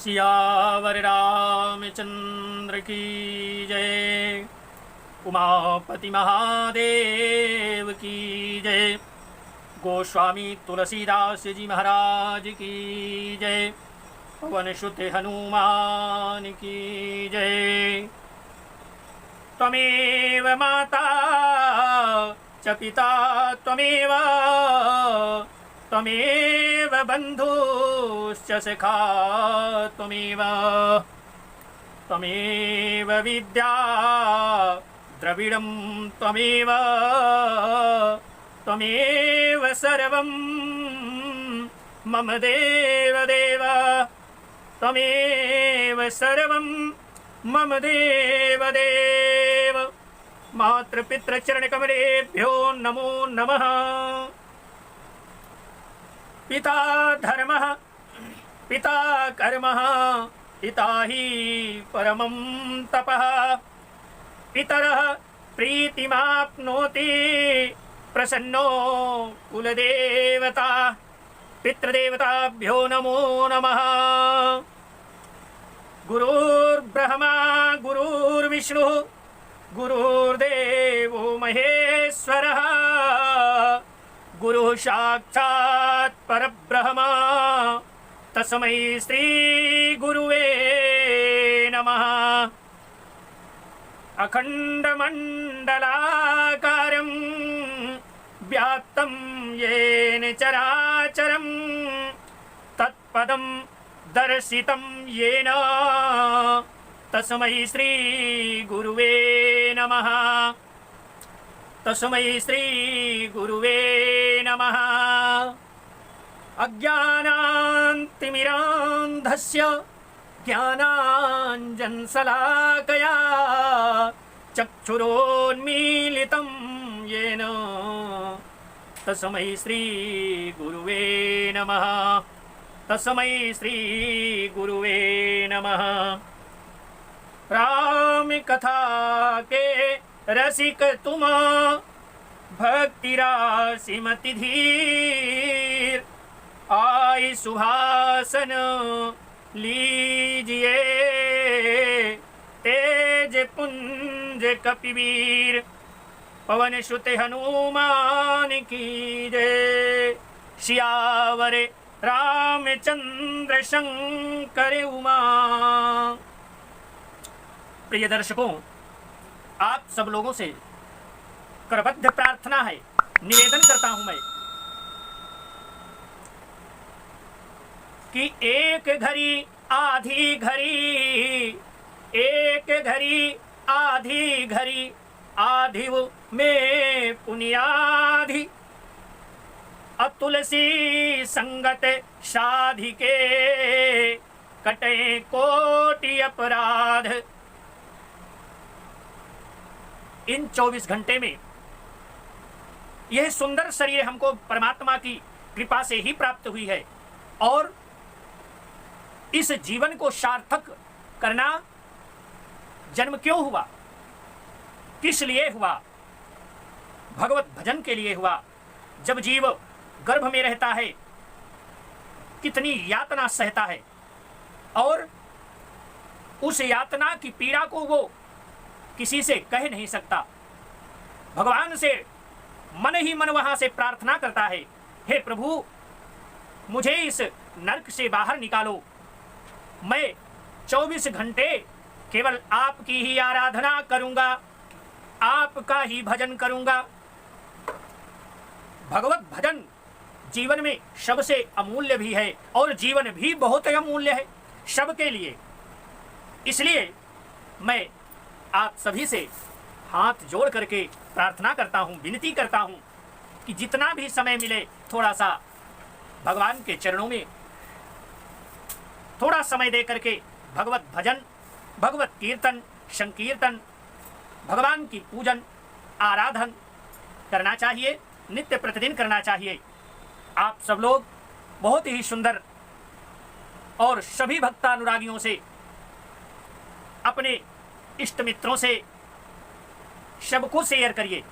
सियावर रामचंद्र की जय। उमापति महादेव की जय। गोस्वामी तुलसीदास जी महाराज की जय। पवन सुत हनुमान की जय। त्वमेव माता च पिता त्वमेव त्वमेव बन्धुश्च सखा त्वमेव त्वमेव विद्या द्रविडं त्वमेव त्वमेव सर्वं मम देवदेव त्वमेव सर्वं मम देवदेव। मातृपितृचरणकमलेभ्यो नमो नमः। पिता धर्मः पिता कर्मः पिता हि परमं तपः। पितरः प्रीतिमाप्नोति प्रसन्नो कुलदेवता। पितृदेवताभ्यो नमो नमः। गुरुर्ब्रह्मा गुरुर्विष्णुः गुरुर्देवो महेश्वरः। गुरुः साक्षात् परब्रह्म तस्मै श्री गुरुवे नमः। अखण्डमण्डलाकारं व्याप्तं येन चराचरं तत्पदं दर्शितं येन तस्मै श्री गुरुवे नमः। तस्मै श्री गुरुवे नमः। अज्ञानान्तिमिरान्धस्य ज्ञानाञ्जनशलाकया चक्षुरोन्मीलितं येन तस्मै श्री गुरुवे नमः। तस्मै श्री गुरुवे नमः। राम कथा के रसिक तुम भक्ति राशि मति धीर। आई सुहासन लीजिए तेज पुंज कपिवीर। पवन सुत हनुमान की जय। सियावर रामचंद्र शंकर उमा। प्रिय दर्शकों, आप सब लोगों से करबद्ध प्रार्थना है, निवेदन करता हूं मैं कि एक घड़ी आधी घड़ी, एक घड़ी आधी घड़ी, आधी में पुनियाधी। अतुलसी संगत साधिके कटे कोटि अपराध। इन 24 घंटे में यह सुंदर शरीर हमको परमात्मा की कृपा से ही प्राप्त हुई है और इस जीवन को सार्थक करना जन्म क्यों हुआ, किस लिए हुआ? भगवत भजन के लिए हुआ। जब जीव गर्भ में रहता है कितनी यातना सहता है और उस यातना की पीड़ा को वो किसी से कह नहीं सकता। भगवान से मन ही मन वहां से प्रार्थना करता है, हे प्रभु मुझे इस नरक से बाहर निकालो। मैं 24 घंटे केवल आपकी ही आराधना करूंगा, आपका ही भजन करूंगा। भगवत भजन जीवन में सबसे अमूल्य भी है और जीवन भी बहुत अमूल्य है सबके लिए। इसलिए मैं आप सभी से हाथ जोड़ करके प्रार्थना करता हूं, विनती करता हूं कि जितना भी समय मिले थोड़ा सा भगवान के चरणों में थोड़ा समय दे करके भगवत भजन, भगवत कीर्तन, संकीर्तन, भगवान की पूजन आराधन करना चाहिए, नित्य प्रतिदिन करना चाहिए। आप सब लोग बहुत ही सुंदर और सभी भक्तानुरागियों से, अपने इष्ट मित्रों से सबको शेयर करिए।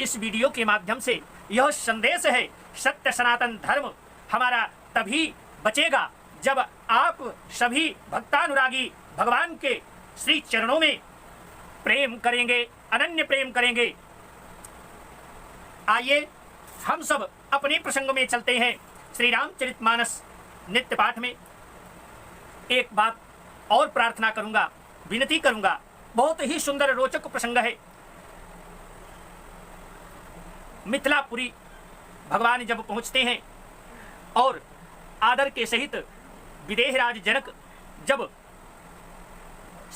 इस वीडियो के माध्यम से यह संदेश है, सत्य सनातन धर्म हमारा तभी बचेगा जब आप सभी भक्तानुरागी भगवान के श्री चरणों में प्रेम करेंगे, अनन्य प्रेम करेंगे। आइए हम सब अपने प्रसंग में चलते हैं। श्री रामचरितमानस नित्य पाठ में एक बात और प्रार्थना करूंगा, विनती करूंगा। बहुत ही सुंदर रोचक प्रसंग है। मिथिलापुरी भगवान जब पहुंचते हैं और आदर के सहित विदेहराज जनक जब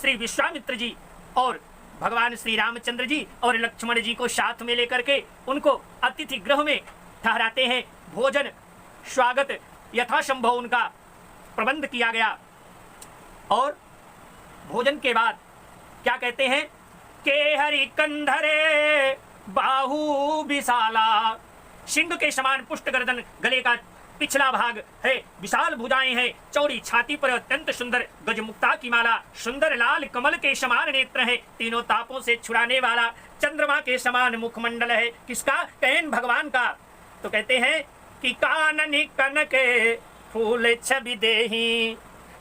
श्री विश्वामित्र जी और भगवान श्री रामचंद्र जी और लक्ष्मण जी को साथ में लेकर के उनको अतिथि गृह में ठहराते हैं, भोजन स्वागत यथासंभव उनका प्रबंध किया गया। और भोजन के बाद क्या कहते हैं के हरि कंधरे बाहु विशाला, सिंह के समान पुष्ट गर्दन, गले का पिछला भाग है, विशाल भुजाएं हैं, चौड़ी छाती पर अत्यंत सुंदर गजमुक्ता की माला, सुंदर लाल कमल के समान नेत्र है, तीनों तापों से छुड़ाने वाला चंद्रमा के समान मुखमंडल है। किसका? कहन भगवान का। तो कहते हैं कि काननी कनके फूल छवि देही,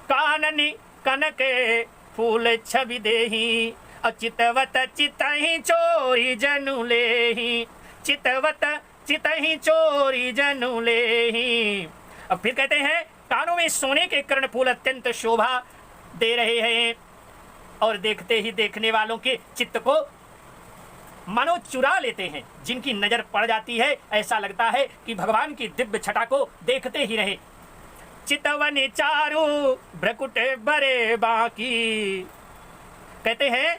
काननी कनके फूल छवि देही, अचितवत चितहि चोरी जनु लेही, चितवत चितहि चोरी जनु लेही। अब फिर कहते हैं कानों में सोने के कर्णफूल अत्यंत शोभा दे रहे हैं और देखते ही देखने वालों के चित्त को मानो चुरा लेते हैं। जिनकी नजर पड़ जाती है ऐसा लगता है कि भगवान की दिव्य छटा को देखते ही रहे। चितवन चारु भ्रकुट बरे बाकी, कहते हैं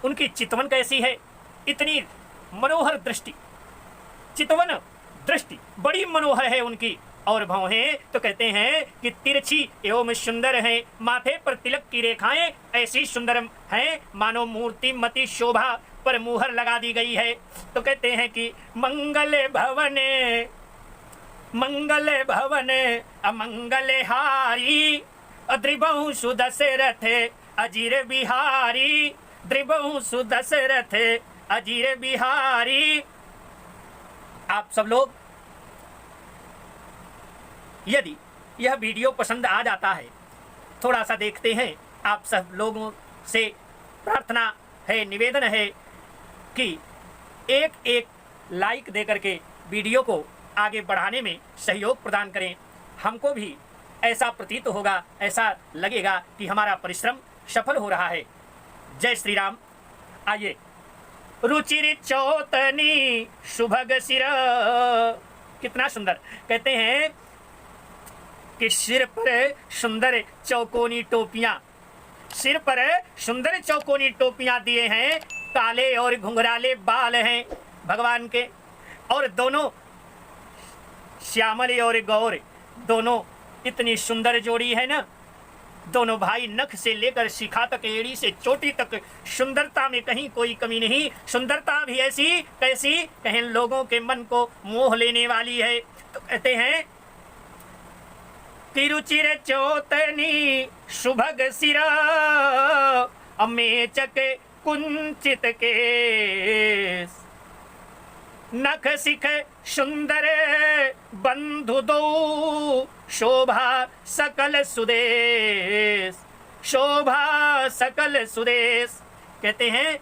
उनकी चितवन कैसी है, इतनी मनोहर दृष्टि, चितवन दृष्टि बड़ी मनोहर है उनकी। और भौहें तो कहते हैं कि तिरछी एवं सुंदर है, माथे पर तिलक की रेखाएं ऐसी सुंदर हैं मानो मूर्ति मति शोभा पर मुहर लगा दी गई है। तो कहते हैं कि मंगल भवने मंगल भवने अमंगल हारी, द्रिबहु सुदशरथ अजीर बिहारी, द्रिबहु सुदशरथ अजीर बिहारी। आप सब लोग यदि यह वीडियो पसंद आ जाता है, थोड़ा सा देखते हैं, आप सब लोगों से प्रार्थना है, निवेदन है कि एक एक लाइक दे करके वीडियो को आगे बढ़ाने में सहयोग प्रदान करें। हमको भी ऐसा प्रतीत होगा, ऐसा लगेगा कि हमारा परिश्रम सफल हो रहा है। जय श्री राम। आइए रुचिर चौतनी सुभग सिर, कितना सुंदर। कहते हैं कि सिर पर सुंदर चौकोनी टोपियां, सिर पर सुंदर चौकोनी टोपियां दिए हैं, काले और घुंघराले बाल हैं भगवान के, और दोनों श्यामल और गौर दोनों इतनी सुंदर जोड़ी है ना। दोनों भाई नख से लेकर शिखा तक, एड़ी से चोटी तक सुंदरता में कहीं कोई कमी नहीं। सुंदरता भी ऐसी कैसी, कहीं लोगों के मन को मोह लेने वाली है। तो कहते हैं तिरुचिर चौतनी सुभग सिरा, अमेचक कुंचित केस, नख सिख सुंदर बंधु दो, शोभा सकल सुदेश, शोभा सकल सुदेश। कहते हैं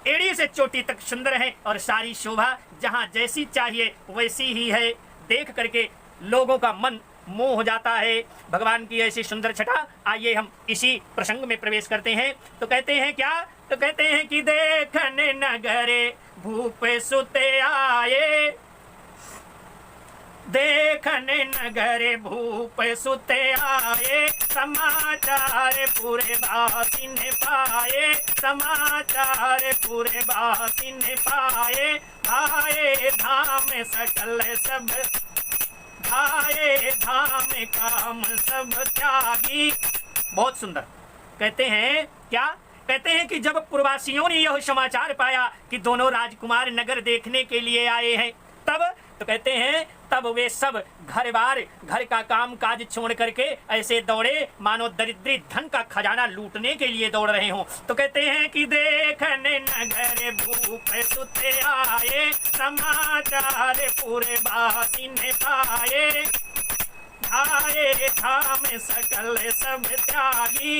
एड़ी से चोटी तक सुंदर है और सारी शोभा जहाँ जैसी चाहिए वैसी ही है। देख करके लोगों का मन मोह हो जाता है भगवान की ऐसी सुंदर छटा। आइए हम इसी प्रसंग में प्रवेश करते हैं। तो कहते हैं क्या? तो कहते हैं कि देखने नगरे भूप सुते आए, देखने नगरे भूप सुते आए, समाचार पूरे बासी ने पाए, समाचार पूरे बासी ने पाए, भाए धाम सकल सब, भाए धाम काम सब त्यागी। बहुत सुंदर। कहते हैं क्या? कहते हैं कि जब पूर्ववासियों ने यह समाचार पाया कि दोनों राजकुमार नगर देखने के लिए आए हैं, तब तो कहते हैं तब वे सब घर बार, घर का काम काज छोड़ करके ऐसे दौड़े मानो दरिद्री धन का खजाना लूटने के लिए दौड़ रहे हों। तो कहते हैं कि देखने नगर भूप सुते आए, समाचार पूरे बासी ने पाए, आए धाम सकल सब त्यागी,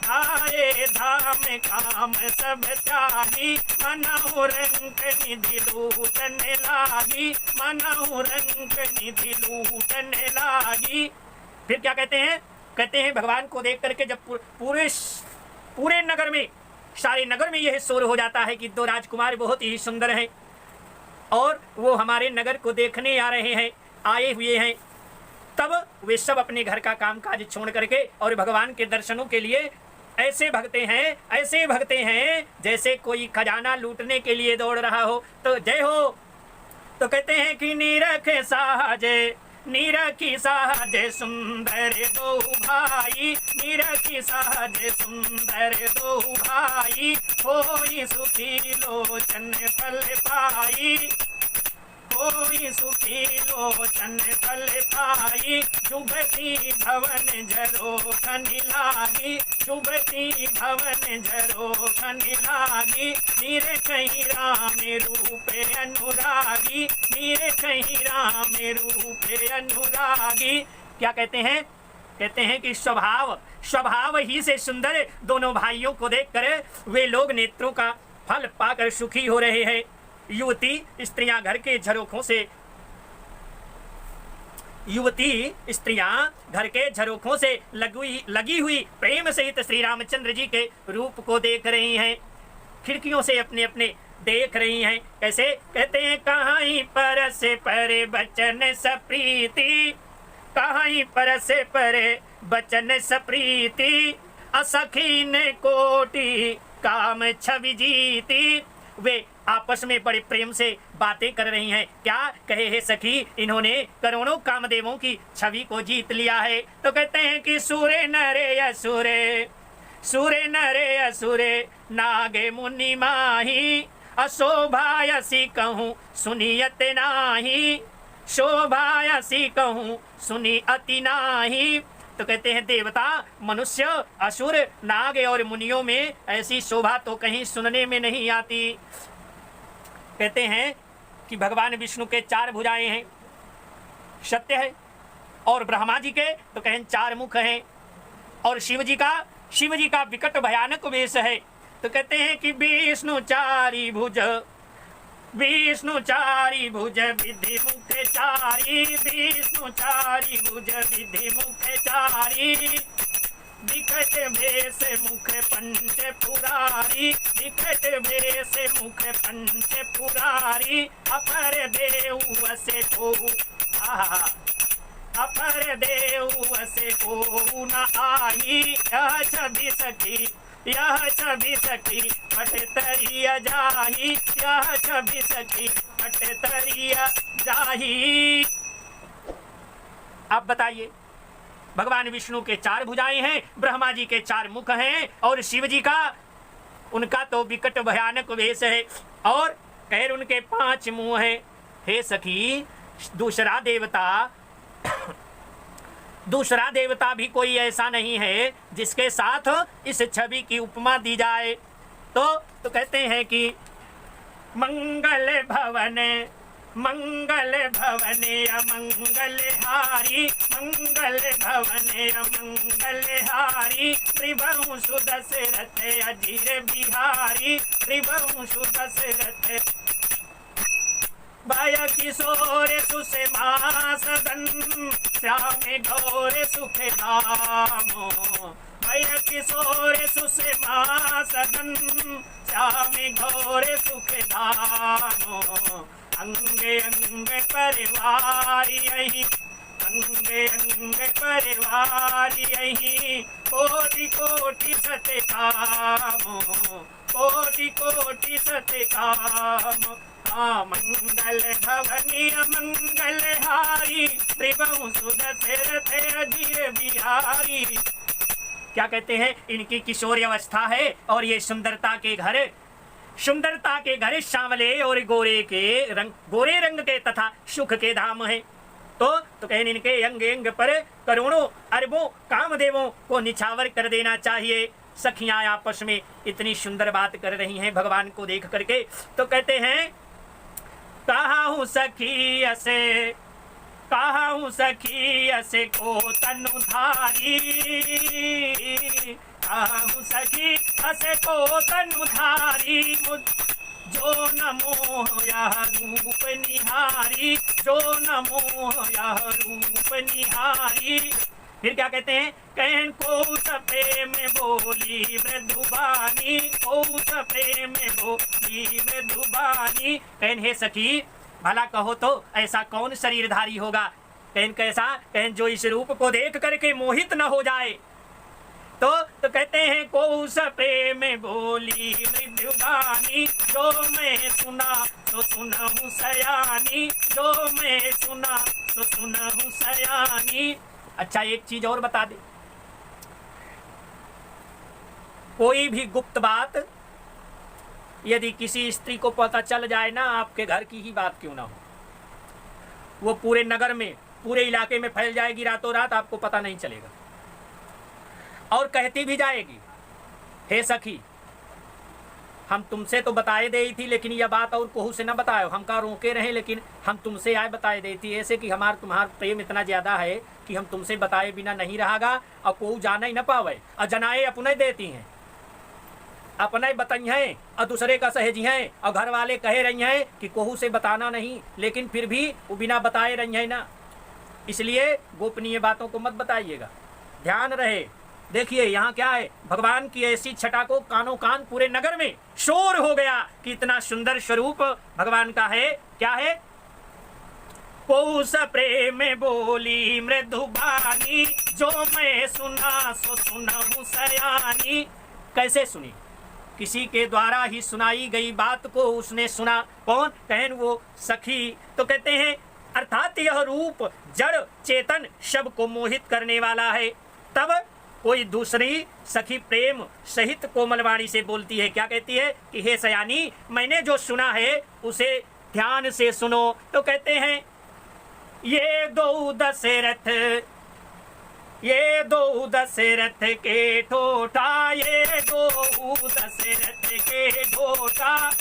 आए धाम काम सब त्यागी, मनहु रंग निधि लूटन लागी, मनहु रंग निधि लूटन लागी। फिर क्या कहते हैं? कहते हैं भगवान को देख करके जब पूरे नगर में, सारे नगर में यह शोर हो जाता है कि दो राजकुमार बहुत ही सुंदर हैं और वो हमारे नगर को देखने आ रहे हैं, आए हुए हैं, तब वे सब अपने घर का कामकाज छोड़ करके और भगवान के दर्शनों के लिए ऐसे भगते हैं जैसे कोई खजाना लूटने के लिए दौड़ रहा हो। तो जय हो। तो कहते हैं कि नीरखी साजे सुंदर दो भाई, नीरखी साजे सुंदर दो भाई, होई सुखी लोचन फल पाई, होई सुखी लोचन फल पाई, शुभती भवन झरोखन लागी, शुभती भवन झरोखन लागी, निरखहि राम रूपे अनुरागी, निरखहि राम रूपे अनुरागी। क्या कहते हैं? कहते हैं कि स्वभाव ही से सुंदर दोनों भाइयों को देखकर वे लोग नेत्रों का फल पाकर सुखी हो रहे हैं। युवती स्त्रियां घर के झरोखों से लगी हुई प्रेम सहित श्री रामचंद्र जी के रूप को देख रही हैं, खिड़कियों से अपने अपने देख रही हैं। कैसे? कहते हैं कहीं पर से परे बचन सप्रीति, कहीं पर से परे बचन सप्रीति, असखी ने कोटि काम छवि जीती। वे आपस में बड़े प्रेम से बातें कर रही हैं। क्या कहे है सखी? इन्होंने करोड़ों कामदेवों की छवि को जीत लिया है। तो कहते हैं कि सूरे नरे असुरे नागे मुनि माही, अशोभायसी कहूँ सुनियत नाही, शोभायसी कहूँ सुनी अति नाही। तो कहते हैं देवता, मनुष्य, असुर, नाग और मुनियों में ऐसी शोभा तो कहीं सुनने में नहीं आती। कहते हैं कि भगवान विष्णु के 4 भुजाएं हैं, सत्य है, और ब्रह्मा जी के तो कहें 4 मुख हैं, और शिव जी का विकट भयानक वेश है। तो कहते हैं कि विष्णु चारी भुज विधि मुख चारी, विष्णु चारी भुज विधि मुख चारी, विकट भेष मुख पंच पुरारी, विकट भेष मुख पंच पुरारी, अपर देव से को अपर देव से को न आई, यह छवि सखी पट तरिया जाही, यह छवि सखी पट तरिया जाही। आप बताइए, भगवान विष्णु के 4 भुजाएं हैं, ब्रह्मा जी के 4 मुख हैं, और शिव जी का उनका तो विकट भयानक वेश है, और खैर उनके 5 मुंह हैं। हे सखी, दूसरा देवता भी कोई ऐसा नहीं है जिसके साथ इस छवि की उपमा दी जाए। तो कहते हैं कि मंगल भवने अमंगल हारी, मंगल भवने अमंगल हारी, त्रिभुवन सुदशरथ अजीर बिहारी, त्रिभुवन सुदशरथ भय किशोर सुषमा सदन, श्याम घोर सुख धामो, भय किशोर सुषमा सदन, श्याम घोर सुख धामो, अंग अंग परिवार यही, अंग अंग परिवार यही, कोटि कोटि सत्कामो, कोटि कोटि सत्कामो, मंगल भवनी मंगल हारी, त्रिभुवन सुदशरथ अजीर बिहारी। क्या कहते हैं? इनकी किशोरी अवस्था है और ये सुंदरता के घर सांवले और गोरे रंग के तथा सुख के धाम है। तो कहें इनके अंग अंग पर करोड़ों अरबों कामदेवों को निछावर कर देना चाहिए। सखियां आपस में इतनी सुंदर बात कर रही हैं भगवान को देख करके। तो कहते हैं कहाहू कहूँ सखी असे को तनुधारी, कहूँ सखी असे को तनुधारी, जो नमो यह रूप निहारी, जो नमो यह रूप निहारी। फिर क्या कहते हैं, कहन को सपे में बोली मृदुबानी, को सपे में बोली मृदुबानी। कहन हे सखी भला कहो तो ऐसा कौन शरीरधारी होगा, कहन कैसा, कहन जो इस रूप को देख करके मोहित न हो जाए। तो कहते हैं को सपे में बोली मृदुबानी, जो मैं सुना तो सुनहु सयानी, जो मैं सुना तो सुनहु सयानी। अच्छा एक चीज और बता दे, कोई भी गुप्त बात यदि किसी स्त्री को पता चल जाए ना, आपके घर की ही बात क्यों ना हो, वो पूरे नगर में पूरे इलाके में फैल जाएगी रातों रात, आपको पता नहीं चलेगा। और कहती भी जाएगी, हे सखी हम तुमसे तो बताए दे थी, लेकिन यह बात और कोहू से न बताए, हम का रोके रहे, लेकिन हम तुमसे आए बताए दे थी, ऐसे कि हमारा तुम्हारा प्रेम इतना ज्यादा है कि हम तुमसे बताए बिना नहीं रहागा, और कोहू जाना ही न पावे, और जनाए अपने देती हैं, अपने बताई हैं और दूसरे का सहेजी हैं, और घर वाले कहे रही हैं कि कोहू से बताना नहीं, लेकिन फिर भी वो बिना बताए रही हैं ना। इसलिए गोपनीय बातों को मत बताइएगा, ध्यान रहे। देखिए यहाँ क्या है, भगवान की ऐसी छटा को कानों कान पूरे नगर में शोर हो गया कि इतना सुंदर स्वरूप भगवान का है। क्या है, पौष प्रेम बोली मृदुबानी, जो मैं सुना सो सुनहु सयानी। कैसे सुनी, किसी के द्वारा ही सुनाई गई बात को उसने सुना। कौन, कहन वो सखी। तो कहते हैं अर्थात यह रूप जड़ चेतन सब को मोहित करने वाला है। तब कोई दूसरी सखी प्रेम सहित कोमलवाणी से बोलती है, क्या कहती है कि हे सयानी मैंने जो सुना है उसे ध्यान से सुनो। तो कहते हैं ये दो दशरथ, ये दो दशरथ के ठोठा, ये दो दशरथ के ठोठा।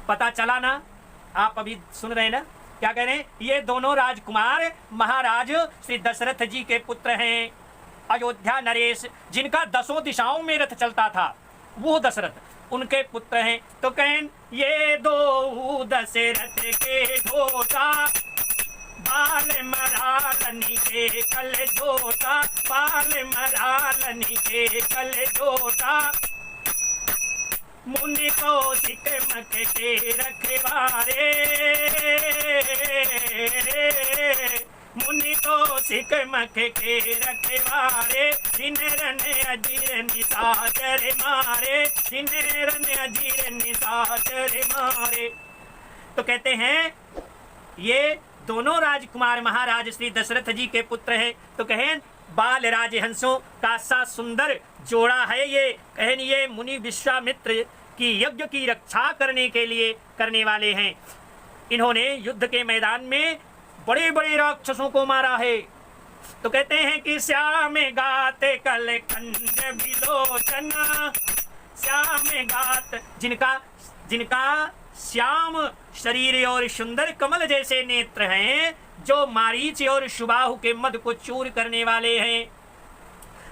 पता चला ना, आप अभी सुन रहे ना, क्या कह रहे हैं, ये दोनों राजकुमार महाराज श्री दशरथ जी के पुत्र हैं। अयोध्या नरेश जिनका 10 दिशाओं में रथ चलता था, वो दशरथ उनके पुत्र हैं। तो कहें ये दो दशरथ के ढोटा, बाल मरालनी के कल जोटा, बाल मरालनी के कल जोटा। मुनि को सिकमक के रखवारे, मुनि को सिकमक के रखवारे, दिन रन अजीर निशाचर मारे, दिन रन अजीर निशाचर मारे। तो कहते हैं ये दोनों राजकुमार महाराज श्री दशरथ जी के पुत्र हैं। तो कहें बाल राजहंसों का सा सुंदर जोड़ा है ये। कहें ये मुनि विश्वामित्र की यज्ञ की रक्षा करने के लिए करने वाले हैं। इन्होंने युद्ध के मैदान में बड़े बड़े राक्षसों को मारा है। तो कहते हैं कि श्याम गात कल कंज विलोचन, श्याम गात जिनका जिनका श्याम शरीर और सुंदर कमल जैसे नेत्र हैं, जो मारीच और सुबाहु के मद को चूर करने वाले हैं।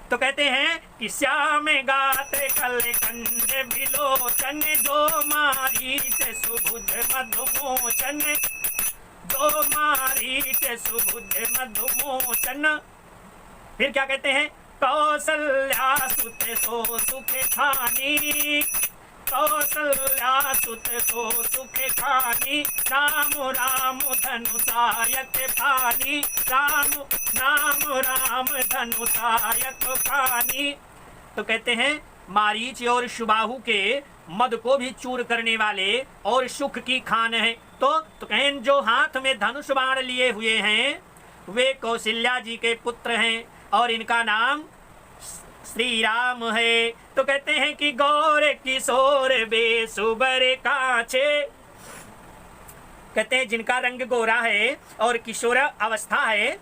तो कहते हैं कि श्याम गात कल कंज विलोचन, जो मारीच सुबुध मधुमोचन, जो मारीच सुबुध मधुमोचन। फिर क्या कहते हैं, कौसल्या सुत सो सुख खानी, कौसल्या सुत सो सुख खानी, राम राम धनु सायक खानी, राम राम राम धनु सायक खानी। तो कहते हैं मारीच और सुबाहु के मद को भी चूर करने वाले और सुख की खान है। तो कहें जो हाथ में धनुष बाण लिए हुए हैं वे कौशल्या जी के पुत्र हैं और इनका नाम श्री राम है। तो कहते हैं कि गौर किशोर बेसुबर काछे, कहते हैं जिनका रंग गोरा है और किशोर अवस्था है,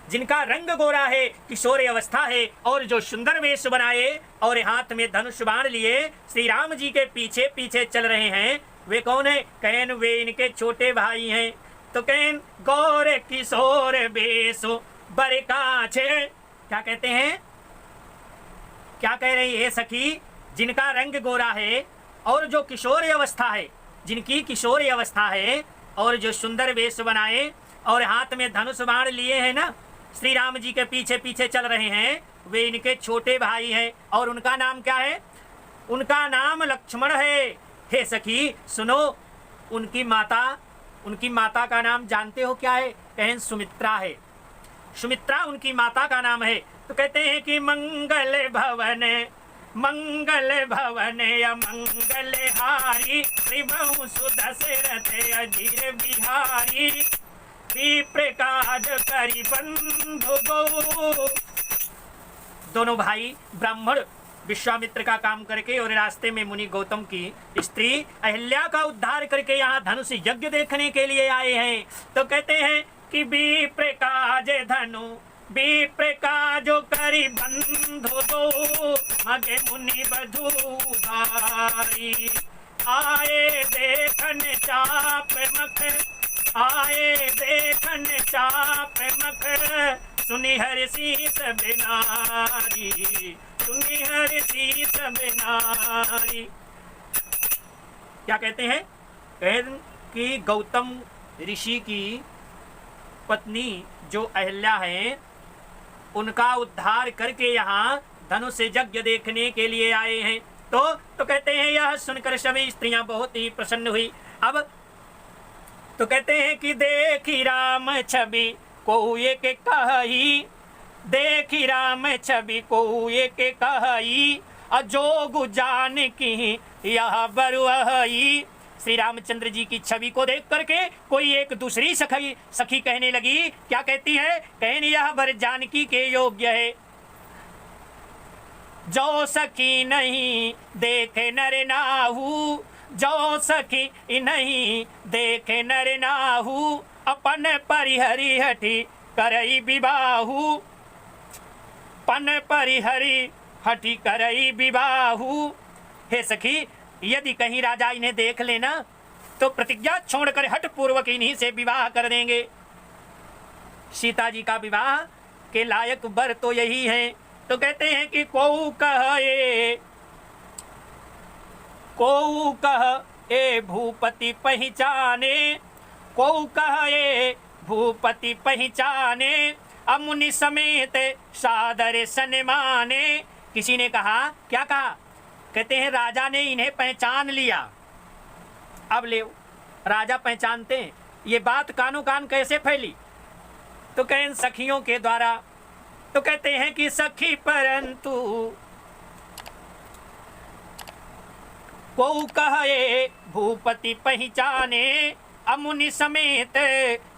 जिनका रंग गोरा है किशोर अवस्था है और जो सुंदर वेश बनाए और हाथ में धनुष बाण लिए श्री राम जी के पीछे पीछे चल रहे हैं, वे कौन है? कहन वे इनके छोटे भाई हैं। तो कहें गौर किशोर बेसो बर काछे। क्या कहते हैं, क्या कह रही है सखी, जिनका रंग गोरा है और जो किशोर अवस्था है, जिनकी किशोर अवस्था है और जो सुंदर वेश बनाए और हाथ में धनुष बाण लिए हैं ना, श्री राम जी के पीछे पीछे चल रहे हैं, वे इनके छोटे भाई हैं। और उनका नाम क्या है, उनका नाम लक्ष्मण है। हे सखी सुनो, उनकी माता का नाम जानते हो क्या है, कहें सुमित्रा है। सुमित्रा उनकी माता का नाम है। तो कहते हैं कि मंगल भवन अमंगल हारी त्रिभुवन सुदशरथ अजीर बिहारी विप्र काज करि बंधु गो। दोनों भाई ब्राह्मण विश्वामित्र का काम करके और रास्ते में मुनि गौतम की स्त्री अहिल्या का उद्धार करके यहाँ धनुष यज्ञ देखने के लिए आए हैं। तो कहते हैं कि विप्र काज धनु विप्र काजो करि बंधु दो मगे मुनि बधुधारी आए देखन चाप मख सुनि हर शीस बिनारी सुनि हर शीस बिनारी। क्या कहते हैं, कि गौतम ऋषि की पत्नी जो अहिल्या है उनका उद्धार करके यहाँ धनुष यज्ञ देखने के लिए आए हैं। तो कहते हैं यह सुनकर सभी स्त्रियां बहुत ही प्रसन्न हुई। अब तो कहते हैं कि देखी राम छवि को एक कही, देखी राम छवि को एक कही अजोगु जान की यह बरुआई। श्री रामचंद्र जी की छवि को देख करके कोई एक दूसरी सखी कहने लगी। क्या कहती है, कहने यह वर जानकी के योग्य है। जो सखी नहीं देखे नर नाहू, जो सखी नहीं देखे नर नाहू अपन परिहरि हठी करई विबाहू, पन परिहरि हठी करई विबाहू। हे सखी, यदि कहीं राजा इन्हें देख लेना तो प्रतिज्ञा छोड़कर हठ पूर्वक इन्हीं से विवाह कर देंगे। सीता जी का विवाह के लायक वर तो यही है। तो कहते हैं कि को कह ए भूपति पहचाने, को कह ए भूपति पहचाने अमुनि समेत सादर सन्माने। किसी ने कहा, क्या कहा, कहते हैं राजा ने इन्हें पहचान लिया। अब ले राजा पहचानते हैं, ये बात कानों कान कैसे फैली, तो कहें सखियों के द्वारा। तो कहते हैं कि सखी परंतु को कहे भूपति पहचाने अमुनि समेत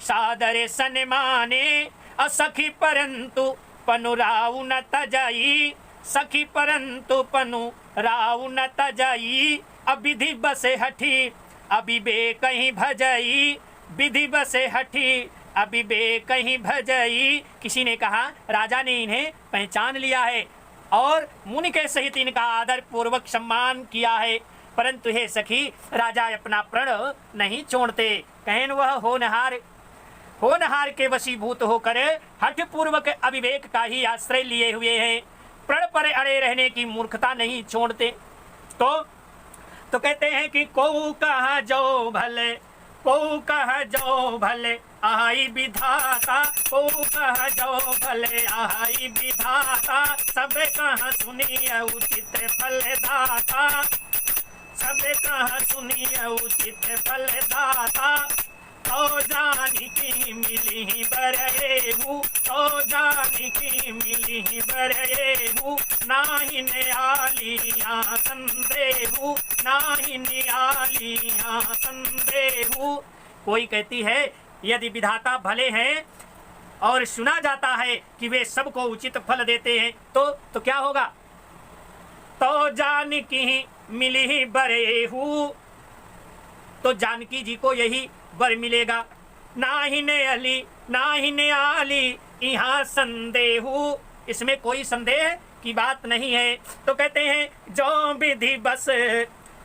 सादर सन्माने असखी परंतु पनु राउ न तजाई, सखी परंतु पनु राउ न तजाई अविधि बसे हठी अभी बे कहीं भजई, विधि बसे हठी अभी बे कहीं भजई। किसी ने कहा राजा ने इन्हें पहचान लिया है और मुनि के सहित इनका आदर पूर्वक सम्मान किया है, परंतु हे सखी राजा अपना प्रण नहीं छोड़ते। कहन वह होनहार के वशीभूत होकर हठ पूर्वक अविवेक का ही आश्रय लिए हुए हैं, प्रण पर अड़े रहने की मूर्खता नहीं छोड़ते। तो कहते हैं कि को कहा जो भले, को कहा जो भले आई विधाता, को कहा जो भले आई विधाता सब कहा सुनिए उचित फलदाता, सब कहा सुनिए उचित फलदाता। तो जानकी मिली बरेहू, तो जानकी मिली बरेहू नाही न्यालिया संदेहू, नाही न्यालिया संदेहू। कोई कहती है यदि विधाता भले हैं और सुना जाता है कि वे सबको उचित फल देते हैं तो क्या होगा, तो जानकी मिली बरेहू, तो जानकी जी को यही वर मिलेगा। नाही ने अली नाही ने आली यहाँ संदेहू, इसमें कोई संदेह की बात नहीं है। तो कहते हैं जो विधि बस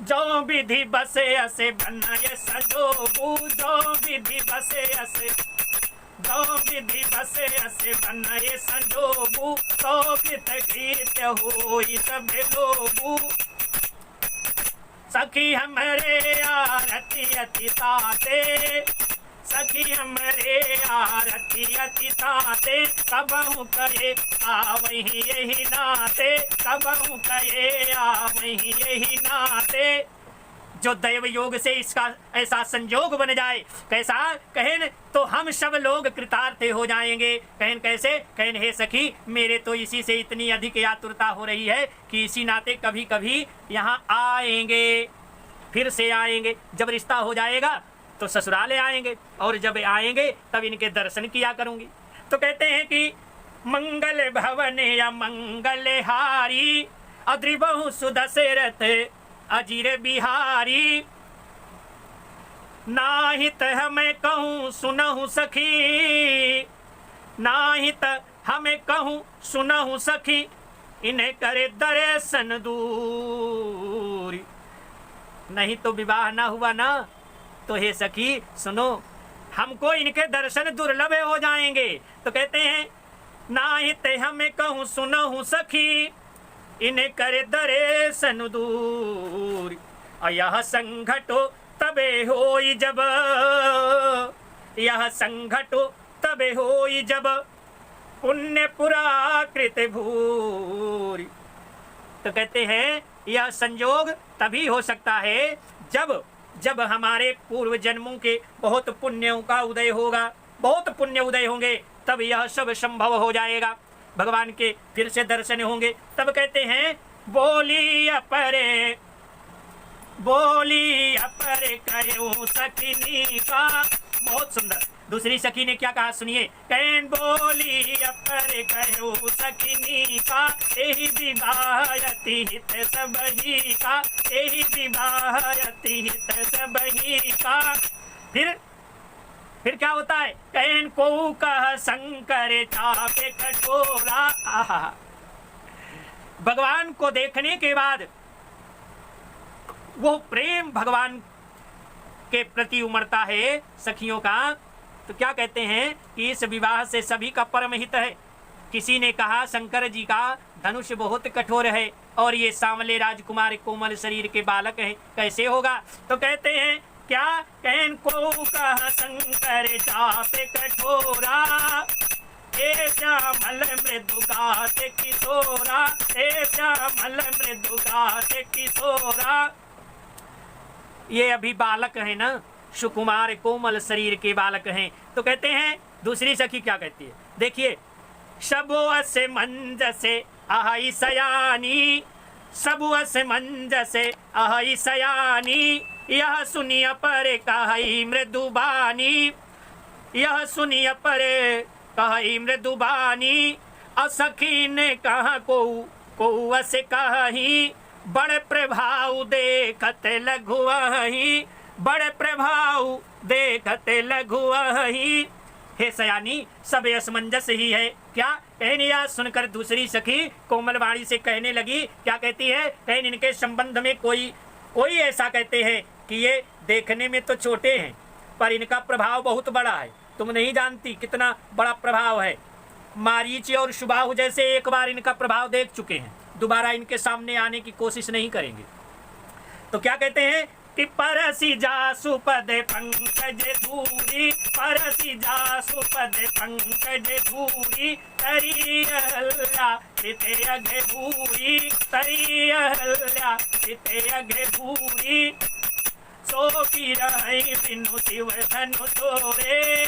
जो विधि बसे असे बनाए संजोगु, जो विधि बसे असे, जो विधि बसे असे बनाए संजोगु, तो कित कृत्य होई सब लोगु। सखी हमरे आरती अति ताते, सखी हमरे आरती अति ताते, कबहु कहे आवही यही नाते, कबहु कहे आवही यही नाते। जो दैव योग से इसका ऐसा संजोग बन जाए, कैसा कहन तो हम सब लोग कृतार्थ हो जाएंगे। कहन कैसे? कहन हे सखी, मेरे तो इसी से इतनी अधिक आतुरता हो रही है कि इसी नाते कभी कभी यहाँ आएंगे, फिर से आएंगे। जब रिश्ता हो जाएगा तो ससुराले आएंगे, और जब आएंगे तब इनके दर्शन किया करूंगी। तो कहते हैं कि मंगल भवन या मंगल हारी, अद्रिबहु सुदशरथ अजीर बिहारी। नाहित हमें कहूँ सुनहु सखी, नाहित हमें कहूँ सुनहु सखी, इन्हें करे दर्शन दूरी। नहीं तो विवाह ना हुआ ना, तो हे सखी सुनो, हमको इनके दर्शन दुर्लभ हो जाएंगे। तो कहते हैं नाहित हमें कहूँ सुनहु सखी, इन्हें करे दर्शन दूरी। यह संघटो तबे होई जब, यह संघटो तबे होई जब, पुण्य पुराकृत भूरी। तो कहते हैं यह संयोग तभी हो सकता है जब जब हमारे पूर्व जन्मों के बहुत पुण्यों का उदय होगा, बहुत पुण्य उदय होंगे, तब यह सब संभव हो जाएगा। भगवान के फिर से दर्शन होंगे। तब कहते हैं बोली अपरे, बोली अपरे कहो सखनी का। बहुत सुंदर। दूसरी सखी ने क्या कहा सुनिए, कैन बोली अपरे कहो सखनी का, यही विवाहयति हित सबही का, यही विवाहयति हित सबही का। फिर क्या होता है, कैन को कह शंकर चापे कठोरा। आहा, भगवान को देखने के बाद वो प्रेम भगवान के प्रति उमड़ता है सखियों का। तो क्या कहते हैं कि इस विवाह से सभी का परम हित है। किसी ने कहा शंकर जी का धनुष बहुत कठोर है और ये सांवले राजकुमार कोमल शरीर के बालक हैं, कैसे होगा? तो कहते हैं क्या, कहन को कह शंकर चापे कठोरा, ए श्यामल मृदु गाते किशोरा, ए श्यामल मृदु गाते किशोरा। ये अभी बालक है ना, सुकुमार कोमल शरीर के बालक हैं। तो कहते हैं दूसरी सखी क्या कहती है, देखिए, सबो से मंजसे अहि सयानी, सबो से मंजसे अहि सयानी, यह सुनिय पर कहि मृदुबानी, यह सुनिय पर कहि मृदुबानी। असखी ने कहा को असे कही, बड़े प्रभाव देखत लघुवही, बड़े प्रभाव देखत लघुवही। हे सयानी, सब असमंजस ही है क्या? कहने यह सुनकर दूसरी सखी कोमल वाणी से कहने लगी, क्या कहती है, कहने इनके संबंध में कोई ऐसा कहते हैं कि ये देखने में तो छोटे हैं पर इनका प्रभाव बहुत बड़ा है। तुम नहीं जानती कितना बड़ा प्रभाव है। मारीच और सुबाहु जैसे एक बार इनका प्रभाव देख चुके हैं, दोबारा इनके सामने आने की कोशिश नहीं करेंगे। तो क्या कहते हैं कि परसी जासु पद पंकज धूरी, परसी जासु पद पंकज धूरी, तरियल्ला चिते अघे भूरी, तरियल्ला चिते अघे भूरी। सो की रही बिनु शिव धनु तोरे,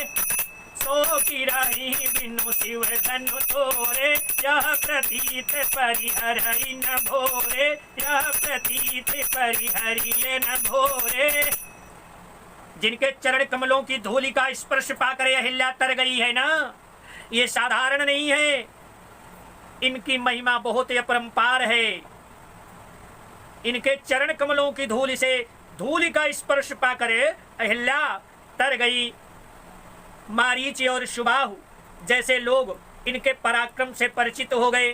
सो की रही बिनु शिव धनु तोरे, यह प्रतीत परिहरि न भोरे, यह प्रतीत परिहरि न भोरे। जिनके चरण कमलों की धूलि का स्पर्श पाकर अहिल्या तर गई है ना, ये साधारण नहीं है, इनकी महिमा बहुत अपरंपार है। इनके चरण कमलों की धूलि से धूलि का स्पर्श पाकर अहिल्या तर गई। मारीच और सुबाहु जैसे लोग इनके पराक्रम से परिचित हो गए।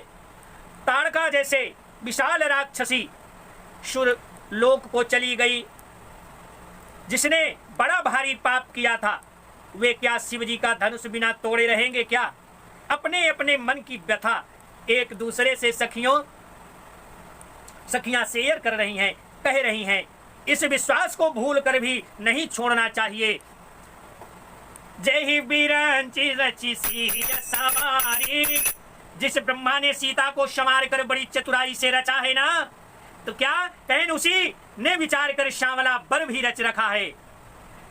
ताड़का जैसे विशाल राक्षसी सुर लोक को चली गई। जिसने बड़ा भारी पाप किया था, वे क्या शिव जी का धनुष बिना तोड़े रहेंगे क्या? अपने अपने मन की व्यथा एक दूसरे से सखियां शेयर कर रही हैं, कह रही हैं। इस विश्वास को भूल कर भी नहीं छोड़ना चाहिए। जय ही बिरंची रची सीय समारी। जिस ब्रह्मा ने सीता को संवार कर बड़ी चतुराई से रचा है ना, तो क्या कहन उसी ने विचार कर श्यामला बर भी रच रखा है।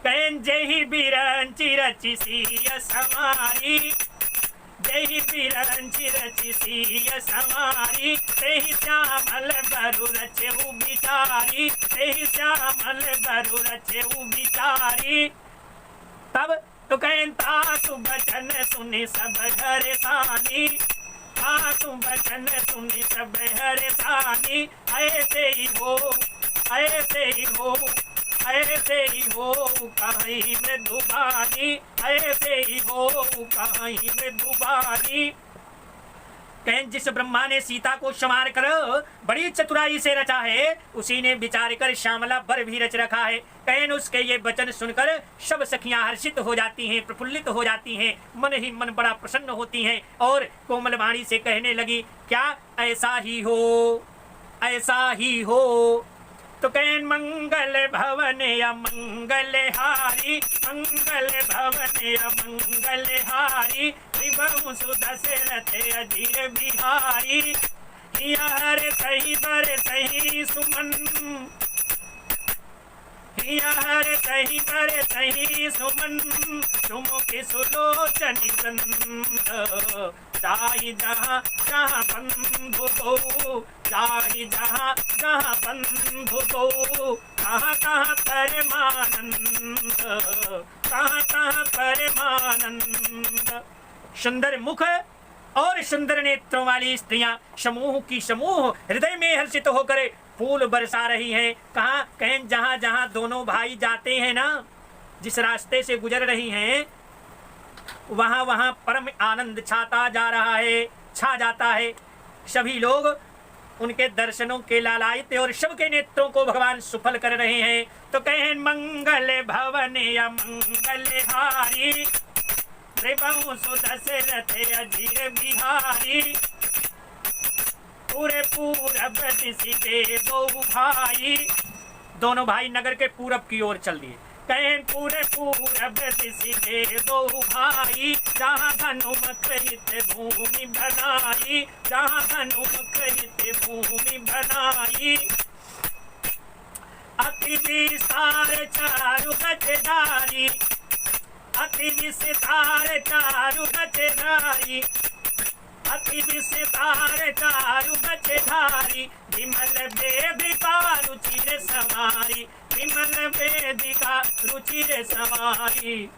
कहन जय ही बिरंची रची सीय समारी, जय ही बिरंची रची सीय समारी। तेहि श्यामल बरु रचेहु बिचारी, तेहि श्यामल बरु रचेहु बिचारी। तब तो कहन तासु बचन सुनि सब घर सानी, तासु बचन सुनि सब घर सानी। ऐसे ही हो, ऐसे ही हो, ऐसे ही हो कहीं मृदुबानी, ऐसे ही हो कहीं मृदुबानी। कहन जिस ब्रह्मा ने सीता को संवार कर बड़ी चतुराई से रचा है, उसी ने विचार कर श्यामला बर भी रच रखा है। कहन उसके ये वचन सुनकर सब सखियां हर्षित हो जाती हैं, प्रफुल्लित हो जाती हैं, मन ही मन बड़ा प्रसन्न होती हैं और कोमल वाणी से कहने लगी, क्या ऐसा ही हो, ऐसा ही हो। तो कहन मंगल भवन या मंगल हारी, मंगल भवन या मंगल हारी। त्रिभुवन सुदशरथ अधीर बिहारी, हियर सही बर सही सुमन, हियर सही बर सही सुमन। सुमुख सुलोचन गंध, जाहि जहाँ जहाँ बंधु दो, जाहि जहाँ जहाँ बंधु दो। कहाँ कहाँ परमानंद, कहाँ कहाँ परमानंद। सुंदर मुख और सुंदर नेत्रों वाली स्त्रियां समूह की समूह हृदय में हर्षित होकर फूल बरसा रही हैं। कहाँ? कहीं जहाँ जहाँ दोनों भाई जाते हैं ना, जिस रास्ते से गुजर रही हैं, वहाँ वहाँ परम आनंद छाता जा रहा है, छा जाता है। सभी लोग उनके दर्शनों के लालायित और सबके नेत्रों को भगवान सुफल कर रहे हैं। तो कहें मंगल भवन या मंगल हारी, त्रिभुवन सुदशरथ अधीर बिहारी। पूरे पूरब दिशि दे दो भाई, दोनों भाई नगर के पूरब की ओर चल दिए। कहें पूरे पूरब दिशि दे दो भाई, जहाँ धनुमुख हित भूमि बनाई, जहाँ धनुमुख हित भूमि बनाई। अति विस्तार चारु गजधारी, अति विस्तार चारु गजधारी, अति विस्तार चारु गजधारी। विमल वेदिका रुचिर सवारी, विमल वेदिका रुचिर सवारी।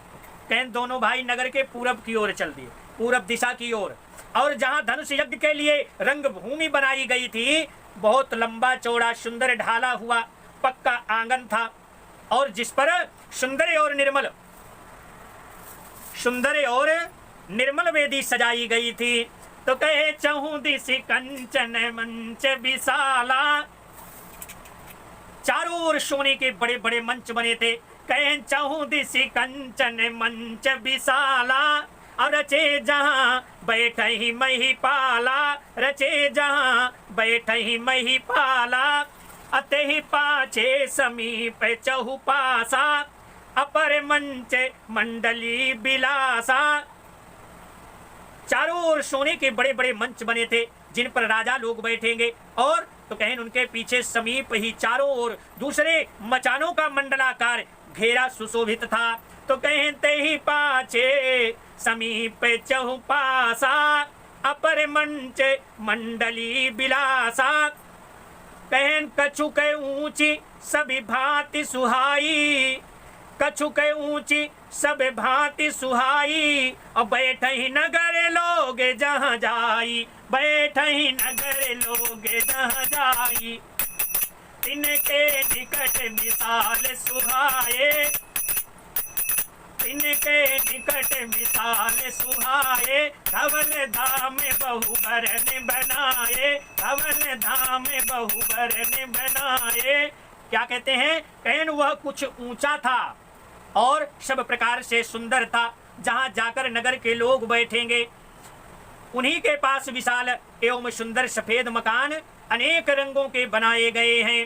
कहन दोनों भाई नगर के पूरब की ओर चल दिए, पूरब दिशा की ओर। और जहाँ धनुष यज्ञ के लिए रंग भूमि बनाई गई थी, बहुत लंबा चौड़ा सुंदर ढाला हुआ पक्का आंगन था, और जिस पर सुंदर और निर्मल वेदी सजाई गई थी। तो कहे चहु दिशि कंचन मंच विशाला, चारों ओर सोने के बड़े बड़े मंच बने थे। कहे चहु दिशि कंचन मंच विशाला, और रचे जहाँ बैठहि महिपाला, रचे जहाँ बैठहि महिपाला। अतहि पाछे समीप चहुपासा, अपर मंच मंडली बिलासा। चारों ओर सोने के बड़े बड़े मंच बने थे, जिन पर राजा लोग बैठेंगे। और तो कहें उनके पीछे समीप ही चारों ओर दूसरे मचानों का मंडलाकार घेरा सुशोभित था। तो कहें ते ही पाछे समीप चहुपासा, अपर मंच मंडली बिलासा। कहें कछु के ऊंची सभी भांति सुहाई, कछु के ऊंची सब भांति सुहाई। और बैठहि नगर लोग जहाँ जाई, बैठहि नगर लोग जहाँ जाई। तिनके निकट विशाल सुहाए, तिनके निकट विशाल सुहाए। धवल धाम बहु बरन बनाए, धवल धाम बहु बरन बनाए। क्या कहते हैं? कहन वह कुछ ऊंचा था और सब प्रकार से सुंदर था, जहां जाकर नगर के लोग बैठेंगे। उन्हीं के पास विशाल एवं सुंदर सफेद मकान अनेक रंगों के बनाए गए हैं।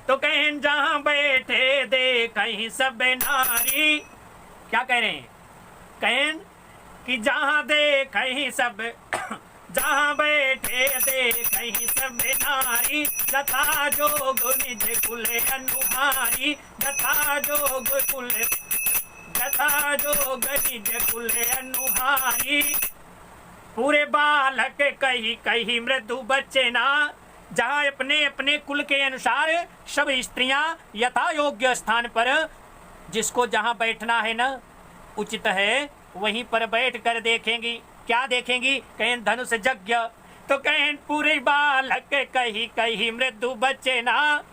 तो कहन जहां बैठे दे कहीं सब नारी, क्या कह रहे हैं? कहन कि जहां दे कहीं सब जहां बैठे दे कहीं सब नारी, जथा जोग निज कुल अनुहारी, जथा जोग निज कुल अनुहारी। पूरे बालक कही कही मृदु बच्चे ना, जहाँ अपने अपने कुल के अनुसार सब स्त्रियां यथा योग्य स्थान पर, जिसको जहाँ बैठना है ना उचित है, वहीं पर बैठ कर देखेंगी। क्या देखेंगी? कहें धनुष यज्ञ। तो कहें पूरे बालक कही कही मृदु बच्चे ना,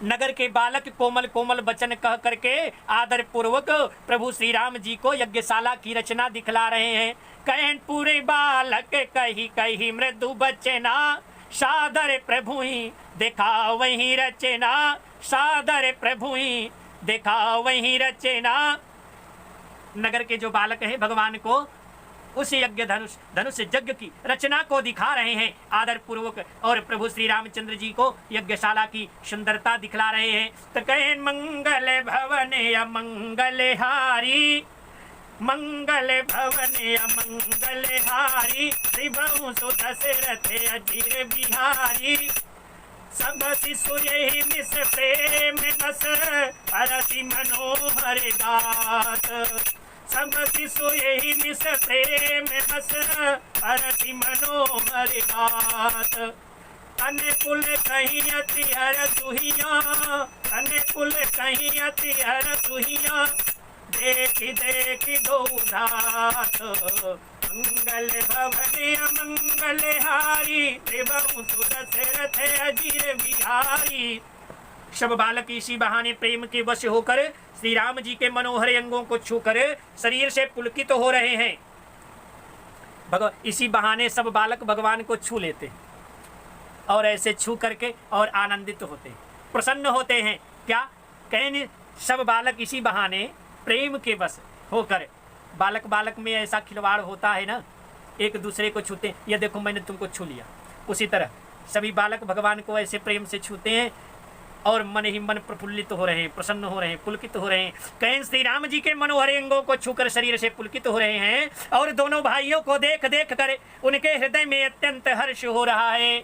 नगर के बालक कोमल कोमल वचन कह करके आदर पूर्वक प्रभु श्री राम जी को यज्ञशाला की रचना दिखला रहे हैं। कहें पूरे बालक कही कही मृदु बच्चे ना, सादर प्रभु ही देखा वही रचना, सादर प्रभु ही देखा वही रचना। नगर के जो बालक हैं भगवान को उस यज्ञ धनुष यज्ञ की रचना को दिखा रहे हैं आदर पूर्वक, और प्रभु श्री रामचंद्र जी को यज्ञशाला की सुंदरता दिखला रहे हैं। तो कहें मंगल भवन अमंगल हारी, मंगल भवन अमंगल हारी, त्रिभुवन सुत दशरथ अजीर बिहारी। सब शिशु यही मिस प्रेम बस, अरति मनोहर गात। सब शिशु यही मिस प्रेम बस, अरति मनोहर गात। अनुकूल कहीं अति हर सुहिया, अनुकूल कहीं अति हर सुहिया, देखी देखी दो धात। मंगल भवन अमंगल हारी, त्रिभुवन सुत दशरथ अजीर बिहारी। सब बालक इसी बहाने प्रेम के वश होकर श्री राम जी के मनोहर अंगों को छूकर शरीर से पुलकित हो रहे हैं। इसी बहाने सब बालक भगवान को छू लेते हैं और ऐसे छू करके और आनंदित होते हैं, प्रसन्न होते हैं। क्या कहें? सब बालक इसी बहाने प्रेम के वश होकर, बालक बालक में ऐसा खिलवाड़ होता है ना, एक दूसरे को छूते हैं, ये देखो मैंने तुमको छू लिया। उसी तरह सभी बालक भगवान को ऐसे प्रेम से छूते हैं और मन ही मन प्रफुल्लित हो रहे हैं, प्रसन्न हो रहे हैं, पुलकित हो रहे हैं। कहें श्री राम जी के मनोहर अंगों को छूकर शरीर से पुलकित हो रहे हैं, और दोनों भाइयों को देख देख कर उनके हृदय में अत्यंत हर्ष हो रहा है।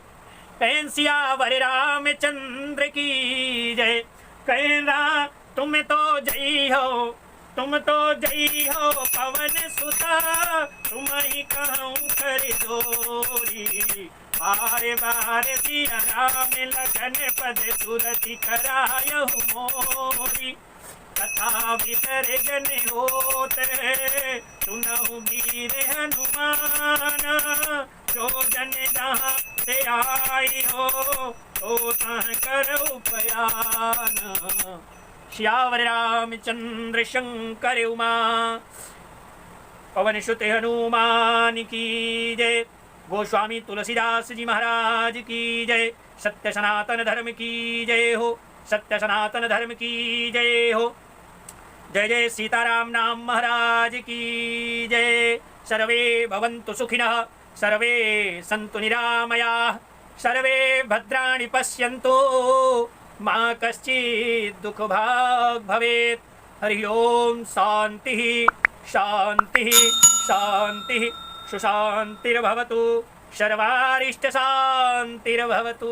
कहें सियावर रामचंद्र की जय। कहें राम तुम तो जय हो, तुम तो जय हो पवन सुता, तुम ही कहूँ कर जोरी। बार बार सिया राम लगन पद सुरति करायहु मोरी। कथा विसर्जन होत सुनहु वीर हनुमान, जो जन जहाँ से आई हो तो तह करहु पयान। श्यावर रामचंद्र शंकर उमा, पवन सुत हनुमान की जय। गोस्वामी तुलसीदास जी महाराज की जय। सत्य सनातन धर्म की जय हो, सत्य सनातन धर्म की जय हो। जय जय सीताराम नाम महाराज की जय। सर्वे भवन्तु सुखिनः, सर्वे सन्तु निरामयाः, सर्वे भद्राणि पश्यन्तु, मां कश्चित् दुःख भाग् भवेत्। हरि ओम शांति शांति शांति सुशांतिर्भवतु, सर्वारिष्ट शांतिर्भवतु।